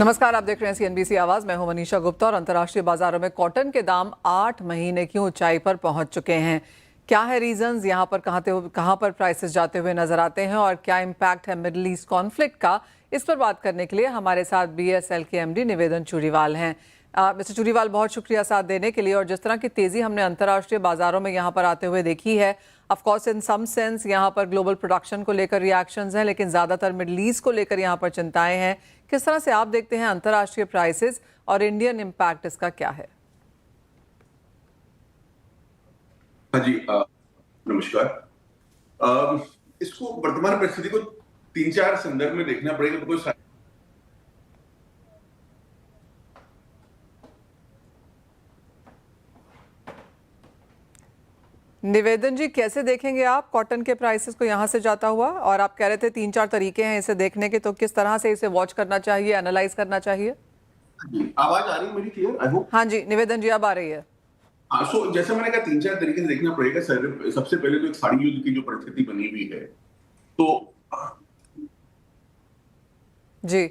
नमस्कार, आप देख रहे हैं सीएनबीसी आवाज। मैं हूं मनीषा गुप्ता और अंतर्राष्ट्रीय बाजारों में कॉटन के दाम 8 महीने की ऊंचाई पर पहुंच चुके हैं। क्या है रीजंस, यहां पर कहां पर प्राइसेस जाते हुए नजर आते हैं और क्या इम्पैक्ट है मिडिल ईस्ट कॉन्फ्लिक्ट का, इस पर बात करने के लिए हमारे साथ बीएसएल के एमडी निवेदन चूरीवाल हैं। मिस्टर चूरीवाल, बहुत शुक्रिया साथ देने के लिए। और जिस तरह की तेजी हमने अंतर्राष्ट्रीय बाजारों में यहाँ पर आते हुए देखी है, of course in some sense यहाँ पर ग्लोबल प्रोडक्शन को लेकर रिएक्शंस हैं, लेकिन ज़्यादातर मिडल ईस्ट को लेकर यहाँ पर चिंताएं हैं। किस तरह से आप देखते हैं अंतर्राष्ट्रीय प्राइसेस और इंडियन इम्पैक्ट इसका क्या है? हाँ जी, नमस्कार। इसको वर्तमान परिस्थिति को 3-4 संदर्भ में देखना पड़ेगा। तो कोई निवेदन जी, कैसे देखेंगे आप कॉटन के प्राइसेस को यहाँ से जाता हुआ? और आप कह रहे थे 3-4 तरीके हैं इसे देखने के, तो किस तरह से इसे वॉच करना चाहिए, एनालाइज करना चाहिए? आवाज आ रही है मेरी क्लियर? I hope. हाँ जी निवेदन जी, अब आ रही है। हाँ, सो जैसे मैंने कहा 3-4 तरीके से देखना पड़ेगा। सबसे पहले तो एक खाड़ी युद्ध की जो परिस्थिति बनी हुई है, तो जी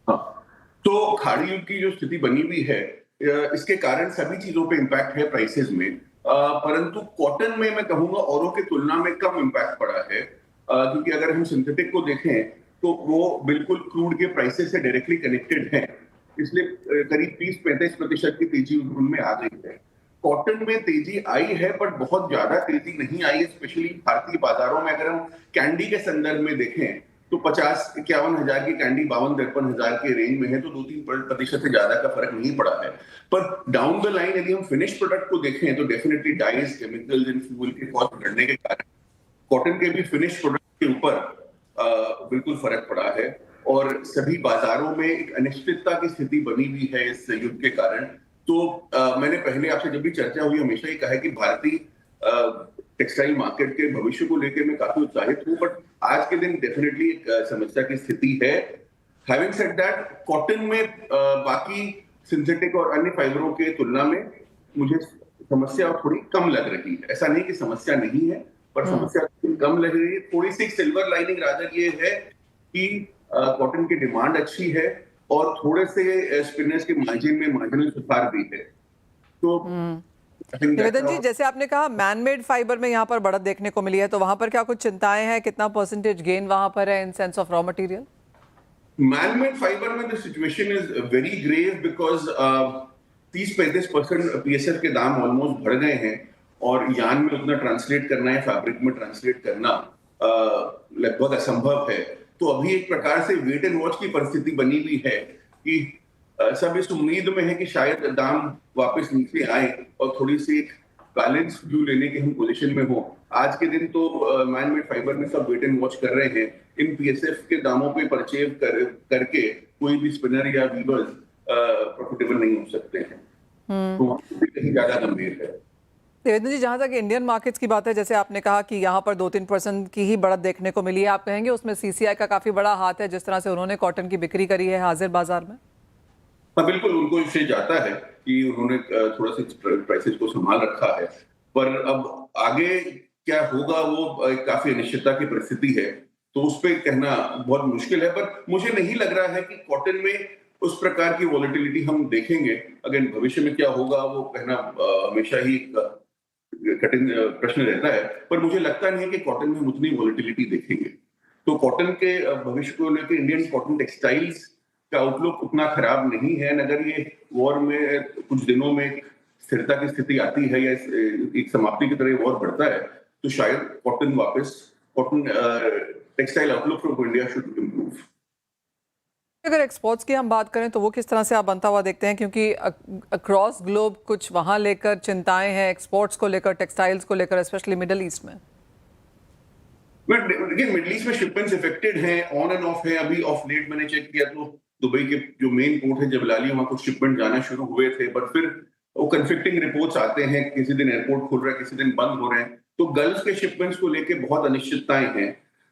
हाँ, तो खाड़ी युद्ध की जो स्थिति बनी हुई है, इसके कारण सभी चीजों पे इम्पैक्ट है प्राइसेस में। परंतु कॉटन में मैं कहूंगा औरों की तुलना में कम इम्पैक्ट पड़ा है, क्योंकि अगर हम सिंथेटिक को देखें तो वो बिल्कुल क्रूड के प्राइसेस से डायरेक्टली कनेक्टेड है। इसलिए करीब 30-35% की तेजी उनमें आ गई है। कॉटन में तेजी आई है, बट बहुत ज्यादा तेजी नहीं आई है। स्पेशली भारतीय बाजारों में अगर हम कैंडी के संदर्भ में देखें तो 50-51 हजार की कैंडी 52-53 हजार के रेंज में है, तो 2-3% से ज्यादा का फर्क नहीं पड़ा है। पर डाउन द लाइन यदि हम फिनिश प्रोडक्ट को देखें तो definitely dyes, chemicals and fuel के कॉस्ट बढ़ने के कारण कॉटन के भी फिनिश प्रोडक्ट के ऊपर बिल्कुल फर्क पड़ा है। और सभी बाजारों में एक अनिश्चितता की स्थिति बनी हुई है इस युद्ध के कारण। तो मैंने पहले आपसे जब भी चर्चा हुई हमेशा ही कहा है कि भारतीय टेक्सटाइल मार्केट के भविष्य को लेकर मैं काफी उत्साहित हूं, बट आज के दिन डेफिनेटली एक समस्या की स्थिति है। हैविंग सेड दैट, कॉटन में बाकी सिंथेटिक और अन्य फाइबरों के तुलना में मुझे समस्या थोड़ी कम लग रही है। ऐसा नहीं कि समस्या नहीं है, पर समस्या कम लग रही है। थोड़ी सी सिल्वर लाइनिंग रादर ये है कि कॉटन की डिमांड अच्छी है और थोड़े से स्पिनर्स के मार्जिन में मार्जिनल सुधार भी है। तो निवेदन जी, जैसे आपने कहा मैनमेड फाइबर में यहाँ पर बढ़त देखने को मिली है, तो वहां पर क्या कुछ चिंताएं हैं? कितना परसेंटेज गेन वहां पर है in sense of raw material? Manmade fibre में the situation is very grave because 30-35% PSF के दाम ऑलमोस्ट बढ़ गए हैं और यान में उतना ट्रांसलेट करना है, फैब्रिक में ट्रांसलेट करना लगभग असंभव है। तो अभी एक प्रकार से वेट एंड वॉच की परिस्थिति बनी हुई है कि सब इस उम्मीद में है कि शायद दाम वापस नीचे आए और थोड़ी सी बैलेंस व्यू लेने के हम पोजीशन में हो। आज के दिन तो मैनमेड फाइबर में सब वेट एंड वॉच कर रहे हैं। इन पीएसएफ के दामों पे परचेज करके कोई भी स्पिनर या वीवर्स प्रॉफिटेबल नहीं हो सकते हैं। तो कहीं ज्यादा गंभीर है। निवेदन जी, जहां तक इंडियन मार्केट्स की बात है, जैसे आपने कहा कि यहाँ पर 2-3% की ही बढ़त देखने को मिली है, आप कहेंगे उसमें सीसीआई का काफी बड़ा हाथ है, जिस तरह से उन्होंने कॉटन की बिक्री करी है हाजिर बाजार में? हाँ, बिल्कुल उनको इससे जाता है कि उन्होंने थोड़ा सा प्राइसेस को संभाल रखा है। पर अब आगे क्या होगा वो काफी अनिश्चितता की परिस्थिति है, तो उस पर कहना बहुत मुश्किल है। पर मुझे नहीं लग रहा है कि कॉटन में उस प्रकार की वॉलेटिलिटी हम देखेंगे। अगर भविष्य में क्या होगा वो कहना हमेशा ही कठिन प्रश्न रहता है, पर मुझे लगता नहीं है कि कॉटन में हम उतनी वॉलेटिलिटी देखेंगे। तो कॉटन के भविष्य को लेकर इंडियन कॉटन टेक्सटाइल्स का आउटलुक उतना खराब नहीं है। अगर ये वॉर में कुछ दिनों में स्थिरता की स्थिति आती है या एक समाप्ति की तरह वॉर बढ़ता है, तो शायद cotton textile outlook for India should improve. अगर एक्सपोर्ट्स की हम बात करें तो वो किस तरह से आप बनता हुआ देखते हैं? क्योंकि अक्रॉस ग्लोब कुछ वहां लेकर चिंताएं हैं, एक्सपोर्ट्स को लेकर, टेक्सटाइल्स को लेकर, स्पेशली मिडिल ईस्ट में। मिडिल ईस्ट में शिपमेंट्स इफेक्टेड हैं, ऑन एंड ऑफ है। अभी ऑफ लेट मैंने चेक किया तो दुबई के जो मेन पोर्ट है जबलाली, वहां कुछ शिपमेंट जाना शुरू हुए थे, बट फिर वो कंफ्लिक्टिंग रिपोर्ट्स आते हैं, किसी दिन एयरपोर्ट खुल रहा है, किसी दिन बंद हो रहे हैं। तो गल्फ के शिपमेंट्स को लेके बहुत अनिश्चितताएं हैं।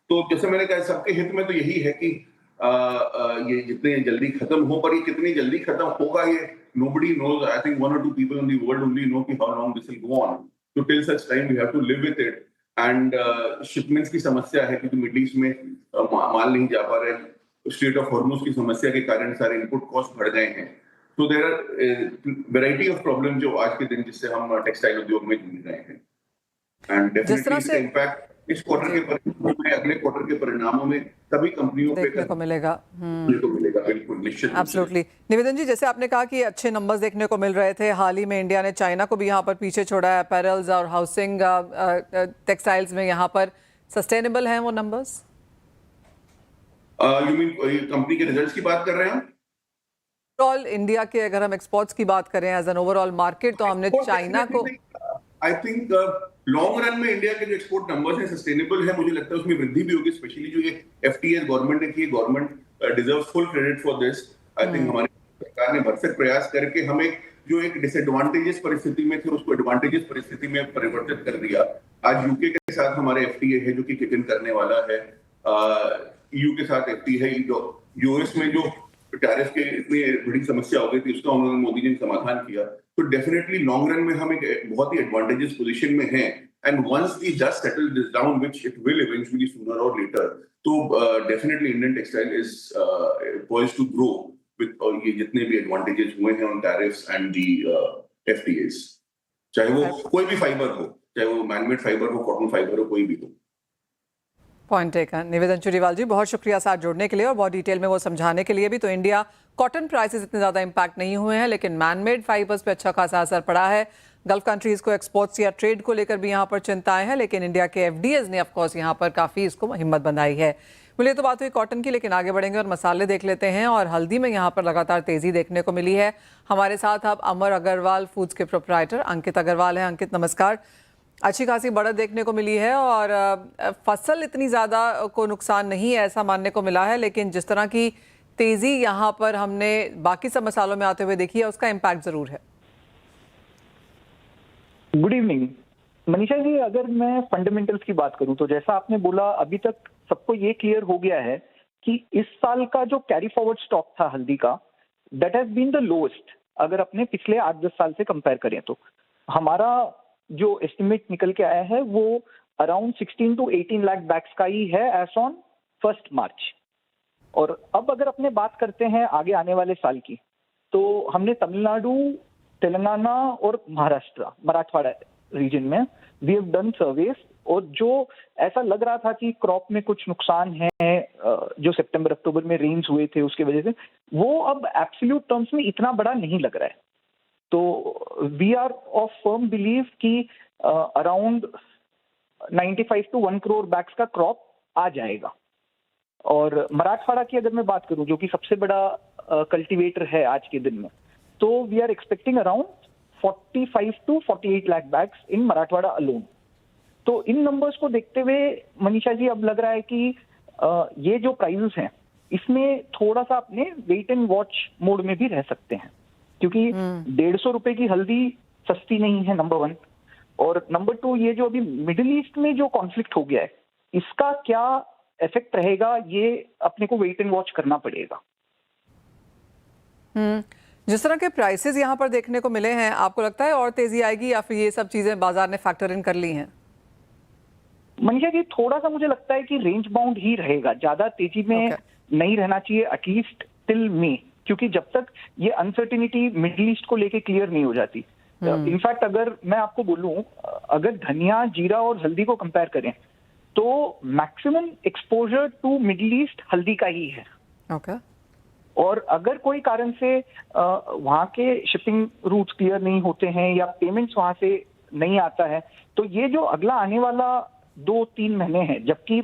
तो जैसे मैंने कहा, सबके हित में तो यही है कि ये जितने जल्दी खत्म हो, पर ये कितनी जल्दी खत्म होगा ये nobody knows. I think 1 or 2 people in the world only know कि how long this will go on. So till such time we have to live with it. And shipments की समस्या है क्योंकि मिडिल ईस्ट में माल नहीं जा पा रहे, स्ट्रेट ऑफ हॉर्मुज की समस्या के कारण सारे इनपुट कॉस्ट बढ़ गए हैं। तो there are variety of problem जो आज के दिन जिससे हम टेक्सटाइल उद्योग में जूझ रहे हैं, एंड जिस डेफिनेटली तरह इसका से इम्पैक्ट इस क्वार्टर के परिणामों में, अगले क्वार्टर के परिणामों में सभी कंपनियों पे देखने को मिलेगा। देखने को मिलेगा, बिल्कुल निश्चित रूप से। एब्सोल्युटली। निवेदन जी, जैसे आपने कहा कि अच्छे नंबर्स देखने को मिल रहे थे, हाल ही में इंडिया ने चाइना को भी यहाँ पर पीछे छोड़ा है, अपैरल्स और हाउसिंग टेक्सटाइल्स में। यहाँ पर सस्टेनेबल हैं वो नंबर्स? यू मीन कंपनी के रिजल्ट्स की बात कर रहे हैं हम? ओवरऑल इंडिया के अगर हम एक्सपोर्ट्स की बात करें एज एन ओवरऑल मार्केट, तो हमने चाइना को आई थिंक लॉन्ग रन में इंडिया के जो एक्सपोर्ट नंबर्स हैं सस्टेनेबल है। मुझे लगता है उसमें वृद्धि भी होगी, स्पेशली जो ये एफटीएस गवर्नमेंट ने की है। Government deserve full credit for this. I think हमारी सरकार ने भरसक प्रयास करके हम एक डिसएडवांटेजेस परिस्थिति में थे उसको एडवांटेजेस परिस्थिति में परिवर्तित कर दिया। आज यूके के साथ हमारे एफटीए है जो कि किक इन करने वाला है। ईयू के साथ एफटीए है। यूएस में जो टैरिफ के इतनी बड़ी समस्या हो गई थी उसका उन्होंने मोदी जी ने समाधान किया। तो डेफिनेटली लॉन्ग रन में हम एक बहुत ही एडवांटेजेस पोजीशन में हैं। And once the dust settle this down, which it will eventually sooner और लेटर, तो definitely Indian textile is poised to grow with ये जितने भी एडवांटेजेस हुए हैं on tariffs and the FTS, चाहे वो कोई भी फाइबर हो, चाहे वो मैनमेड फाइबर हो, कॉटन फाइबर हो, कोई भी हो। Point taken. निवेदन चुरीवाल जी, बहुत शुक्रिया साथ जुड़ने के लिए और बहुत डिटेल में वो समझाने के लिए भी। तो इंडिया कॉटन प्राइसेस इतने ज़्यादा इम्पैक्ट नहीं हुए हैं, लेकिन मैनमेड फाइबर्स पे अच्छा खासा असर पड़ा है। गल्फ कंट्रीज़ को एक्सपोर्ट्स या ट्रेड को लेकर भी यहाँ पर चिंताएं हैं, लेकिन इंडिया के एफडीएस ने ऑफकोर्स यहाँ पर काफ़ी इसको हिम्मत बंधाई है। बोलिए, तो बात हुई कॉटन की, लेकिन आगे बढ़ेंगे और मसाले देख लेते हैं। और हल्दी में यहाँ पर लगातार तेज़ी देखने को मिली है। हमारे साथ अब अमर अग्रवाल फूड्स के प्रोप्राइटर अंकित अग्रवाल हैं। अंकित, नमस्कार। अच्छी खासी बढ़त देखने को मिली है और फसल इतनी ज़्यादा को नुकसान नहीं है ऐसा मानने को मिला है, लेकिन जिस तरह की तेज़ी यहाँ पर हमने बाकी सब मसालों में आते हुए देखी है उसका इम्पैक्ट ज़रूर है। गुड इवनिंग मनीषा जी, अगर मैं फंडामेंटल्स की बात करूं तो जैसा आपने बोला, अभी तक सबको ये क्लियर हो गया है कि इस साल का जो कैरी फॉरवर्ड स्टॉक था हल्दी का, that has been the lowest. अगर अपने पिछले 8-10 साल से कंपेयर करें तो हमारा जो एस्टिमेट निकल के आया है वो अराउंड 16 to 18 लाख बैग्स का ही है एज ऑन 1 मार्च। और अब अगर अपने बात करते हैं आगे आने वाले साल की, तो हमने तमिलनाडु, तेलंगाना और महाराष्ट्र, मराठवाड़ा रीजन में वी हैव डन सर्वेस, और जो ऐसा लग रहा था कि क्रॉप में कुछ नुकसान है जो सितंबर अक्टूबर में रेन्स हुए थे उसके वजह से, वो अब एब्सोल्यूट टर्म्स में इतना बड़ा नहीं लग रहा है। तो we are of firm believe कि अराउंड 95 to 1 करोड़ बैग्स का क्रॉप आ जाएगा। और मराठवाड़ा की अगर मैं बात करूं जो कि सबसे बड़ा कल्टीवेटर है आज के दिन में, तो we are expecting around 45 to 48 lakh bags in Marathwada alone. तो इन नंबर्स को देखते हुए मनीषा जी अब लग रहा है कि ये जो प्राइसेस हैं इसमें थोड़ा सा अपने वेट एंड वॉच मोड में भी रह सकते हैं, क्योंकि 150 रुपए की हल्दी सस्ती नहीं है, नंबर 1। और नंबर 2, ये जो अभी मिडिल ईस्ट में जो कॉन्फ्लिक्ट हो गया है इसका क्या इफेक्ट रहेगा, ये अपने को वेट एंड वॉच करना पड़ेगा। जिस तरह के प्राइसेस यहाँ पर देखने को मिले हैं, आपको लगता है और तेजी आएगी या फिर ये सब चीजें बाजार ने फैक्टर इन कर ली हैं? मनीषा जी, थोड़ा सा मुझे लगता है कि रेंज बाउंड ही रहेगा, ज्यादा तेजी में नहीं रहना चाहिए एटलीस्ट टिल मे, क्योंकि जब तक ये अनसर्टिनिटी मिडिल ईस्ट को लेके क्लियर नहीं हो जाती। इनफैक्ट अगर मैं आपको बोलूं, अगर धनिया, जीरा और हल्दी को कंपेयर करें तो maximum exposure to Middle East हल्दी का ही है। और अगर कोई कारण से वहां के शिपिंग रूट्स क्लियर नहीं होते हैं या पेमेंट्स वहां से नहीं आता है, तो ये जो अगला आने वाला 2-3 महीने हैं, जबकि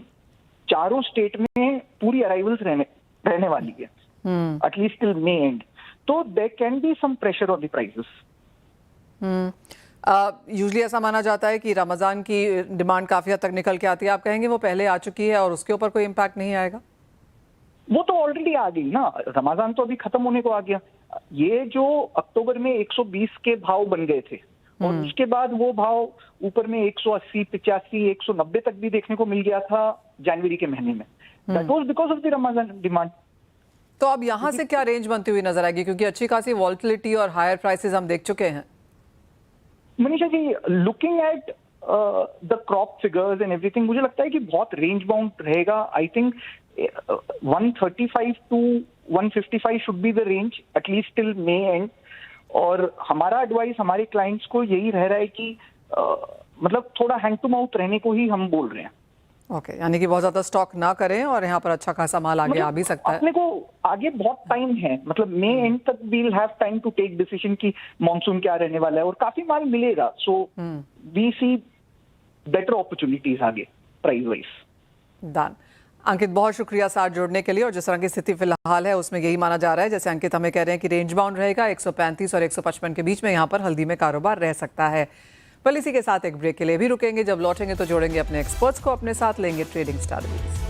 चारों स्टेट में पूरी अराइवल्स रहने वाली है एटलीस्ट टिल मे एंड, तो there can be some pressure on the prices. Usually ऐसा माना जाता है कि रमजान की डिमांड काफी हद तक निकल के आती है, आप कहेंगे वो पहले आ चुकी है और उसके ऊपर कोई इम्पैक्ट नहीं आएगा? वो तो ऑलरेडी आ गई ना, रमजान तो अभी खत्म होने को आ गया। ये जो अक्टूबर में 120 के भाव बन गए थे और उसके बाद वो भाव ऊपर में 180, 85, 190 तक भी देखने को मिल गया था जनवरी के महीने में। That was because of the Ramzan demand. तो अब यहाँ से क्या रेंज बनती हुई नजर आएगी, क्योंकि अच्छी खासी वॉलेटिलिटी और हायर प्राइसेस हम देख चुके हैं? Manisha ji, looking at the crop figures and everything, मुझे लगता है कि बहुत रेंज बाउंड रहेगा। I think 135 to 155 should be the range at least till May end. और हमारा एडवाइस हमारे क्लाइंट्स को यही रह रहा है कि मतलब थोड़ा हैंड टू माउथ रहने को ही हम बोल रहे हैं। ओके, यानी कि बहुत ज्यादा स्टॉक ना करें और यहाँ पर अच्छा खासा माल आगे आ भी सकता है। अपने को आगे बहुत टाइम है, मतलब मई एंड तक we will have time to take decision कि मॉनसून क्या रहने वाला है और काफी माल मिलेगा। So we see better opportunities आगे प्राइस वाइज। डन। अंकित, बहुत शुक्रिया साथ जोड़ने के लिए। और जिस तरह की स्थिति फिलहाल है उसमें यही माना जा रहा है, जैसे अंकित हमें कह रहे हैं कि रेंज बाउंड रहेगा 135 और 155 के बीच में यहाँ पर हल्दी में कारोबार रह सकता है। पर इसी के साथ एक ब्रेक के लिए भी रुकेंगे। जब लौटेंगे तो जोड़ेंगे अपने एक्सपर्ट्स को अपने साथ, लेंगे ट्रेडिंग स्ट्रैटेजीज।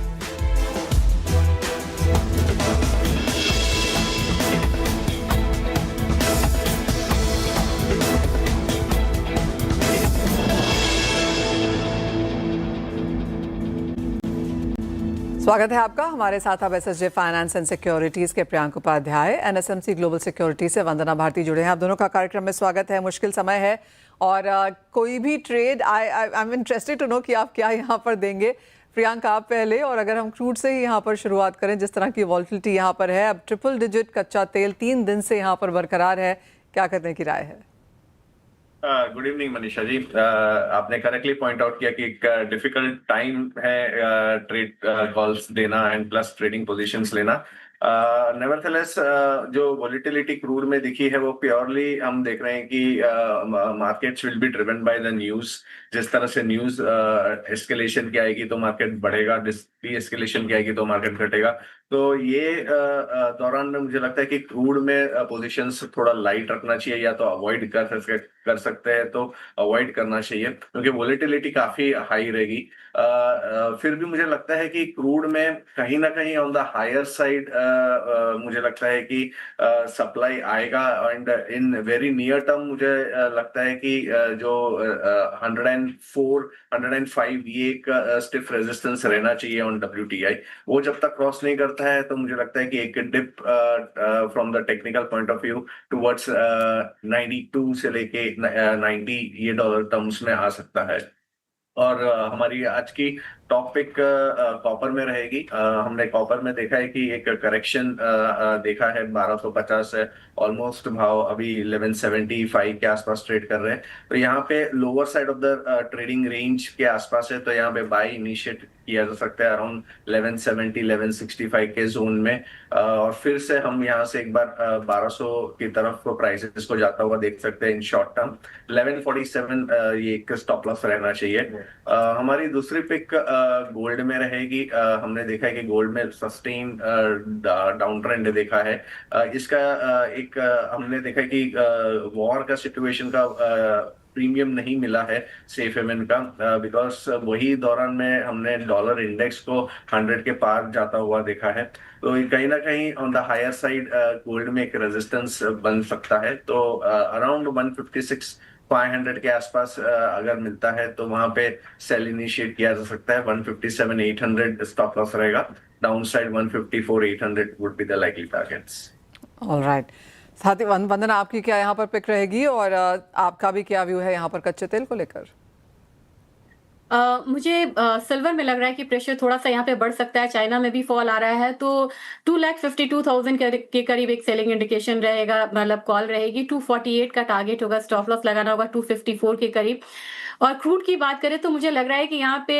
स्वागत है आपका। हमारे साथ अब एसएसजे फाइनेंस एंड सिक्योरिटीज के प्रियांक उपाध्याय, एनएसएमसी ग्लोबल सिक्योरिटी से वंदना भारती जुड़े हैं। आप दोनों का कार्यक्रम में स्वागत है। मुश्किल समय है और कोई भी trade I am interested to know कि आप क्या यहाँ पर देंगे। प्रियांक, आप पहले, और अगर हम क्रूड से ही यहाँ पर शुरुआत करें, जिस तरह की वॉल्टिलिटी यहाँ पर है, अब ट्रिपल डिजिट कच्चा तेल 3 दिन से यहाँ पर बरकरार है, क्या करने की राय है? Good evening Manisha ji. आपने करेक्टली पॉइंट आउट किया कि एक डिफिकल्ट टाइम है ट्रेड कॉल्स देना एंड प्लस ट्रेडिंग पोजीशंस लेना। नेवरथेलेस जो वॉलिटिलिटी क्रूड में दिखी है वो प्योरली हम देख रहे हैं कि markets will be driven by the news. जिस तरह से न्यूज एस्केलेशन की आएगी तो मार्केट बढ़ेगा, डी एस्केलेशन की आएगी तो मार्केट घटेगा। तो ये दौरान में मुझे लगता है कि क्रूड में पोजीशंस थोड़ा लाइट रखना चाहिए, या तो अवॉइड कर सकते हैं तो अवॉइड करना चाहिए, क्योंकि वॉलिटिलिटी काफी हाई रहेगी। फिर भी मुझे लगता है कि क्रूड में कहीं ना कहीं ऑन द हायर साइड मुझे लगता है कि सप्लाई आएगा। And in very near term मुझे लगता है कि जो 104 105 ये एक स्टिफ रेजिस्टेंस रहना चाहिए ऑन WTI। वो जब तक क्रॉस नहीं करता है तो मुझे लगता है कि एक dip from the technical point of view towards 92 से लेके 90 ये डॉलर टर्म्स में आ सकता है। और हमारी आज की टॉपिक कॉपर में रहेगी। हमने कॉपर में देखा है कि एक करेक्शन देखा है, 1250 है ऑलमोस्ट भाव अभी 1175 के आसपास ट्रेड कर रहे हैं। तो यहाँ पे lower side of the trading range के आसपास है, तो यहाँ पे बाय इनिशिएट किया जा सकता है अराउंड 1170 1165 के जोन में। और फिर से हम यहाँ से एक बार 1200 की तरफ प्राइसेस को जाता हुआ देख सकते हैं इन शॉर्ट टर्म। 1147 ये एक स्टॉप लॉस रहना चाहिए। हमारी दूसरी पिक गोल्ड में रहेगी। हमने देखा है कि गोल्ड में सस्टेन डाउन ट्रेंड देखा है। इसका एक हमने देखा है कि वॉर का सिचुएशन का प्रीमियम नहीं मिला है सेफ हेवन का, बिकॉज वही दौरान में हमने डॉलर इंडेक्स को 100 के पार जाता हुआ देखा है। तो कहीं ना कहीं on the higher side gold में एक रेजिस्टेंस बन सकता है। तो अराउंड 156 500 के आसपास अगर मिलता है तो वहां पे सेल इनिशिएट किया जा सकता है। 157 800 स्टॉप लॉस रहेगा। Down side 154 800 would be the likely targets. Alright. साथ ही वंदना, आपकी क्या यहाँ पर पिक रहेगी और आपका भी क्या व्यू है यहाँ पर कच्चे तेल को लेकर? मुझे सिल्वर में लग रहा है कि प्रेशर थोड़ा सा यहाँ पे बढ़ सकता है। चाइना में भी फॉल आ रहा है, तो 2,52,000 के करीब एक सेलिंग इंडिकेशन रहेगा, मतलब कॉल रहेगी। 248 का टारगेट होगा, स्टॉप लॉस लगाना होगा 254 के करीब। और क्रूड की बात करें तो मुझे लग रहा है कि यहाँ पे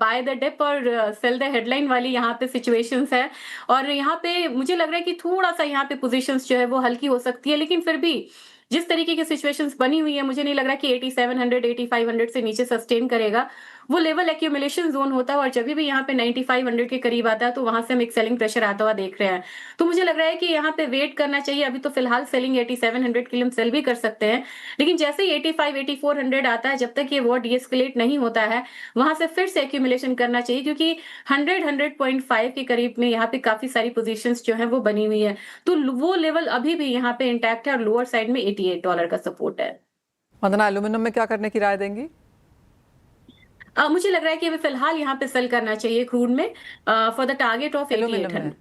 बाय द डिप और सेल द हेडलाइन वाली यहाँ पे सिचुएशंस है। और यहाँ पे मुझे लग रहा है कि थोड़ा सा यहाँ पे पोजीशंस जो है वो हल्की हो सकती है, लेकिन फिर भी जिस तरीके की सिचुएशंस बनी हुई है मुझे नहीं लग रहा कि 8700 8500 से नीचे सस्टेन करेगा। वो लेवल एक्यूमुलेशन जोन होता है और जब भी यहाँ पे 9500 के करीब आता है तो वहां से हम एक सेलिंग प्रेशर आता हुआ देख रहे हैं। तो मुझे लग रहा है कि यहाँ पे वेट करना चाहिए। अभी तो फिलहाल सेलिंग 8700 के लिए हम सेल भी कर सकते हैं, लेकिन जैसे ही 85 8400 आता है, जब तक ये वॉर डीएस्केलेट नहीं होता है वहां से फिर से एक्यूमुलेशन करना चाहिए, क्योंकि 100.5 के करीब में यहाँ पे काफी सारी पोजीशंस जो है वो बनी हुई है। तो वो लेवल अभी भी यहाँ पे इंटैक्ट है और लोअर साइड में $88 का सपोर्ट है। वंदना, एल्यूमिनियम में क्या करने की राय देंगी? मुझे लग रहा है कि अभी फिलहाल यहाँ पे सेल करना चाहिए क्रूड में for the target of 8800।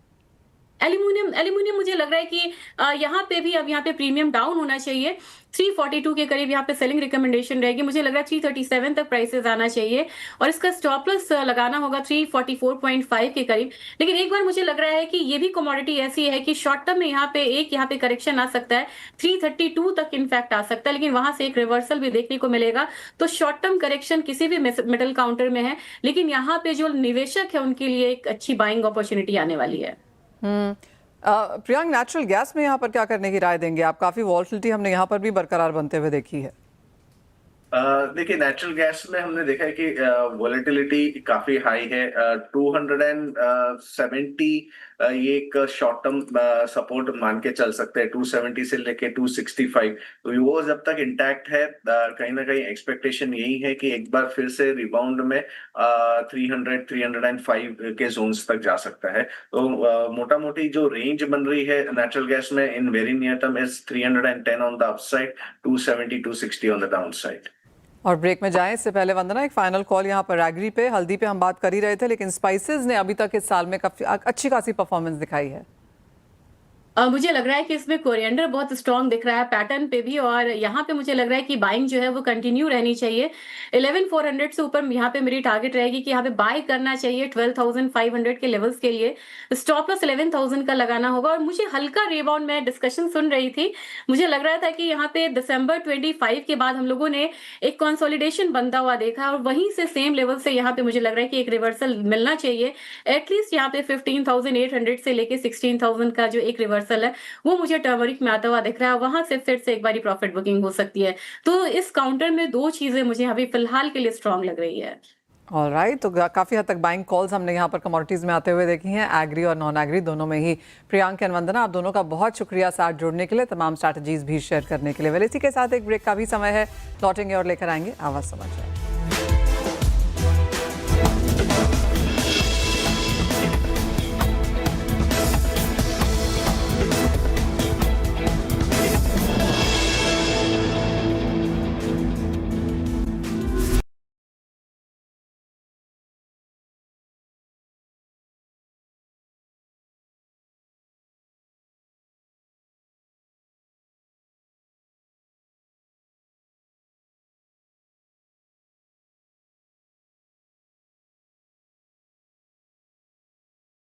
Aluminium मुझे लग रहा है कि यहाँ पे भी अब यहाँ पे प्रीमियम डाउन होना चाहिए। 342 के करीब यहाँ पे सेलिंग रिकमेंडेशन रहेगी। मुझे लग रहा है 337 तक प्राइसेस आना चाहिए और इसका स्टॉप लॉस लगाना होगा 344.5 के करीब। लेकिन एक बार मुझे लग रहा है कि ये भी कमोडिटी ऐसी है कि शॉर्ट टर्म में यहाँ पे करेक्शन आ सकता है, 332 तक इनफैक्ट आ सकता है, लेकिन वहां से एक रिवर्सल भी देखने को मिलेगा। तो शॉर्ट टर्म करेक्शन किसी भी मिडल काउंटर में है, लेकिन यहाँ पे जो निवेशक है उनके लिए एक अच्छी बाइंग अपॉर्चुनिटी आने वाली है। प्रियांक, नेचुरल गैस में यहाँ पर क्या करने की राय देंगे आप? काफी वॉल्टिलिटी हमने यहाँ पर भी बरकरार बनते हुए देखी है। देखिए, नेचुरल गैस में हमने देखा है कि वॉलेटिलिटी काफी हाई है। 270 ये एक शॉर्ट टर्म सपोर्ट मान के चल सकते हैं, 270 से लेके 265। तो वो जब तक इंटैक्ट है, कहीं ना कहीं एक्सपेक्टेशन यही है कि एक बार फिर से रिबाउंड में 300-305 के जोन्स तक जा सकता है। तो मोटा मोटी जो रेंज बन रही है नेचुरल गैस में in very near term is 310 on the upside, 270-260 on the down side. और ब्रेक में जाएं इससे पहले वंदना, एक फाइनल कॉल यहाँ पर एग्री पे, हल्दी पे हम बात कर ही रहे थे, लेकिन स्पाइसेस ने अभी तक इस साल में काफी अच्छी खासी परफॉर्मेंस दिखाई है। मुझे लग रहा है कि इसमें कोरिएंडर बहुत स्ट्रांग दिख रहा है पैटर्न पे भी, और यहाँ पे मुझे लग रहा है कि बाइंग जो है वो कंटिन्यू रहनी चाहिए। 11,400 से ऊपर यहाँ पे मेरी टारगेट रहेगी कि यहाँ पे बाय करना चाहिए 12,500 के लेवल्स के लिए। स्टॉप लॉस 11,000 का लगाना होगा। और मुझे हल्का रिबाउंड, मैं डिस्कशन सुन रही थी, मुझे लग रहा था कि यहाँ पे दिसंबर 25 के बाद हम लोगों ने एक कंसोलिडेशन बनता हुआ देखा, और वहीं से सेम लेवल से यहाँ पे मुझे लग रहा है कि एक रिवर्सल मिलना चाहिए। एटलीस्ट यहाँ पे 15,800 से लेके 16,000 का जो एक रिवर्सल है वो मुझे टर्मरिक में आता हुआ दिख रहा है। वहां से फिर से एक बारी प्रॉफिट बुकिंग हो सकती है। तो इस काउंटर में दो चीजें मुझे अभी फिलहाल के लिए स्ट्रांग लग रही है। ऑलराइट, तो काफी हद तक बाइंग कॉल्स हमने यहाँ पर कमोडिटीज में आते हुए देखी हैं, एग्री और नॉन एग्री दोनों में ही। प्रियांक एंड वंदना, आप दोनों का बहुत शुक्रिया साथ जुड़ने के लिए, तमाम स्ट्रैटेजीज भी शेयर करने के लिए। वेल, इसी के साथ एक ब्रेक का भी समय है, लौटेंगे और लेकर आएंगे आवाज समाचार।